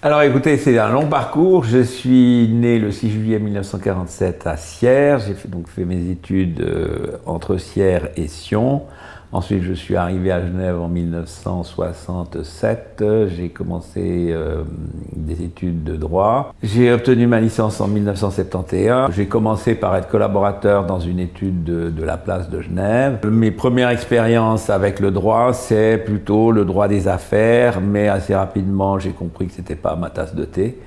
Alors écoutez, c'est un long parcours. Je suis né le 6 juillet 1947 à Sierre. J'ai donc fait mes études entre Sierre et Sion. Ensuite, je suis arrivé à Genève en 1967. J'ai commencé des études de droit. J'ai obtenu ma licence en 1971. J'ai commencé par être collaborateur dans une étude de la place de Genève. Mes premières expériences avec le droit, c'est plutôt le droit des affaires, mais assez rapidement, j'ai compris que c'était pas ma tasse de thé.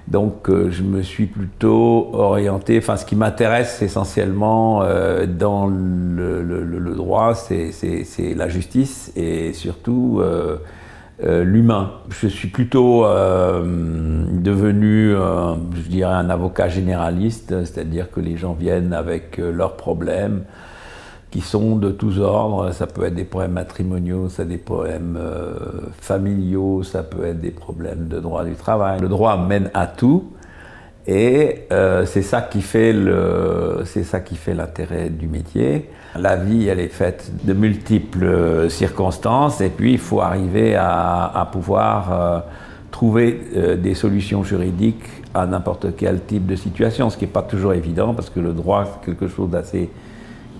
Donc je me suis plutôt orienté, enfin ce qui m'intéresse essentiellement dans le droit, c'est la justice et surtout l'humain. Je suis plutôt devenu, je dirais, un avocat généraliste, c'est-à-dire que les gens viennent avec leurs problèmes, qui sont de tous ordres. Ça peut être des problèmes matrimoniaux, ça des problèmes familiaux, ça peut être des problèmes de droit du travail. Le droit mène à tout, et c'est ça qui fait l'intérêt du métier. La vie, elle est faite de multiples circonstances, et puis il faut arriver à pouvoir trouver des solutions juridiques à n'importe quel type de situation, ce qui n'est pas toujours évident, parce que le droit, c'est quelque chose d'assez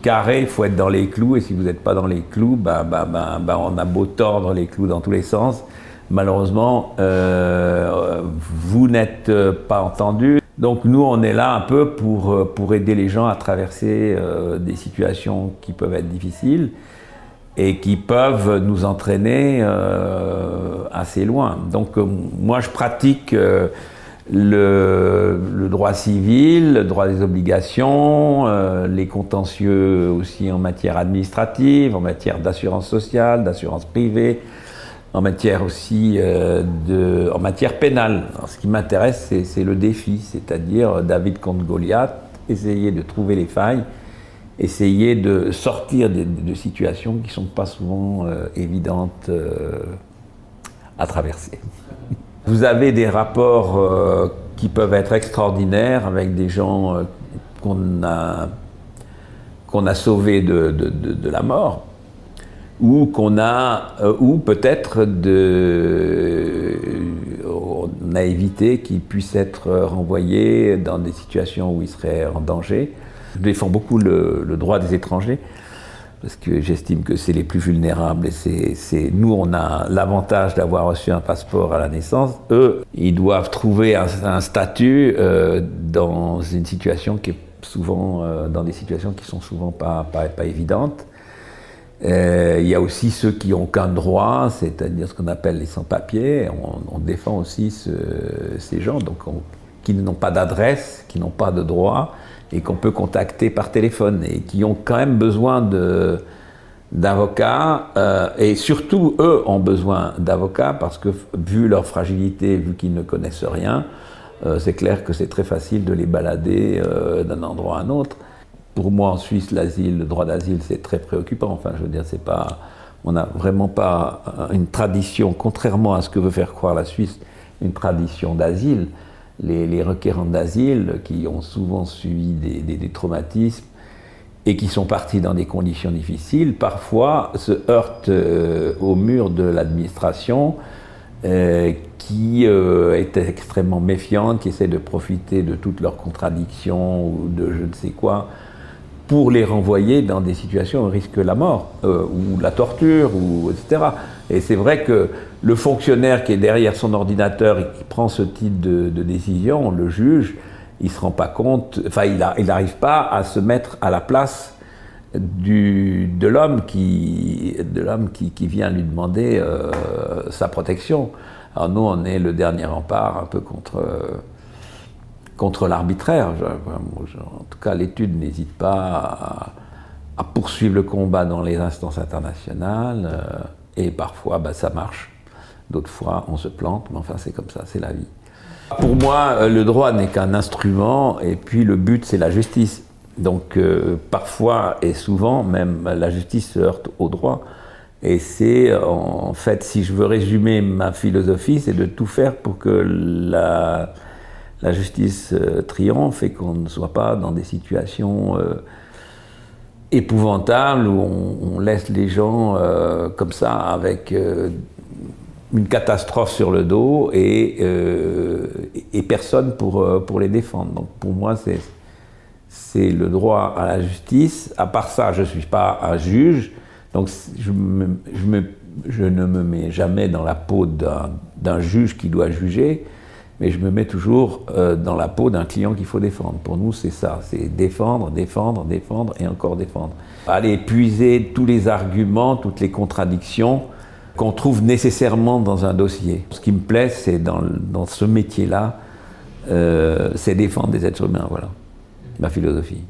carré, il faut être dans les clous, et si vous n'êtes pas dans les clous, on a beau tordre les clous dans tous les sens, malheureusement, vous n'êtes pas entendu. Donc nous, on est là un peu pour aider les gens à traverser des situations qui peuvent être difficiles et qui peuvent nous entraîner assez loin. Donc moi, je pratique le droit civil, le droit des obligations, les contentieux aussi en matière administrative, en matière d'assurance sociale, d'assurance privée, en matière aussi en matière pénale. Alors, ce qui m'intéresse, c'est le défi, c'est-à-dire David contre Goliath, essayer de trouver les failles, essayer de sortir de situations qui ne sont pas souvent évidentes à traverser. Vous avez des rapports qui peuvent être extraordinaires avec des gens qu'on a sauvés de la mort, ou peut-être on a évité qu'ils puissent être renvoyés dans des situations où ils seraient en danger. Je défends beaucoup le droit des étrangers, parce que j'estime que c'est les plus vulnérables, et nous, on a l'avantage d'avoir reçu un passeport à la naissance. Eux, ils doivent trouver un statut dans une situation qui est souvent, dans des situations qui sont souvent pas évidentes. Il y a aussi ceux qui n'ont aucun droit, c'est-à-dire ce qu'on appelle les sans-papiers. On défend aussi ces gens qui n'ont pas d'adresse, qui n'ont pas de droit, et qu'on peut contacter par téléphone, et qui ont quand même besoin d'avocats, et surtout eux ont besoin d'avocats, parce que vu leur fragilité, vu qu'ils ne connaissent rien, c'est clair que c'est très facile de les balader d'un endroit à un autre. Pour moi, en Suisse, le droit d'asile, c'est très préoccupant. Enfin, je veux dire, on n'a vraiment pas une tradition, contrairement à ce que veut faire croire la Suisse, une tradition d'asile. Les requérants d'asile, qui ont souvent subi des traumatismes et qui sont partis dans des conditions difficiles, parfois se heurtent au mur de l'administration, qui est extrêmement méfiante, qui essaie de profiter de toutes leurs contradictions ou de je ne sais quoi, pour les renvoyer dans des situations où on risque la mort, ou la torture, etc. Et c'est vrai que le fonctionnaire qui est derrière son ordinateur et qui prend ce type de décision, le juge, il ne se rend pas compte, enfin il n'arrive pas à se mettre à la place de l'homme qui vient lui demander sa protection. Alors nous, on est le dernier rempart un peu contre l'arbitraire. En tout cas, l'étude n'hésite pas à poursuivre le combat dans les instances internationales, et parfois ça marche. D'autres fois, on se plante, mais enfin, c'est comme ça, c'est la vie. Pour moi, le droit n'est qu'un instrument, et puis le but, c'est la justice. Donc, parfois et souvent, même, la justice se heurte au droit. Et c'est, en fait, si je veux résumer ma philosophie, c'est de tout faire pour que la justice triomphe, et qu'on ne soit pas dans des situations épouvantables où on laisse les gens comme ça avec une catastrophe sur le dos et personne pour les défendre. Donc pour moi, c'est le droit à la justice. À part ça, je ne suis pas un juge, donc je ne me mets jamais dans la peau d'un juge qui doit juger, mais je me mets toujours dans la peau d'un client qu'il faut défendre. Pour nous, c'est ça, c'est défendre, défendre, défendre et encore défendre. Aller puiser tous les arguments, toutes les contradictions qu'on trouve nécessairement dans un dossier. Ce qui me plaît, c'est dans ce métier-là, c'est défendre des êtres humains, voilà, ma philosophie.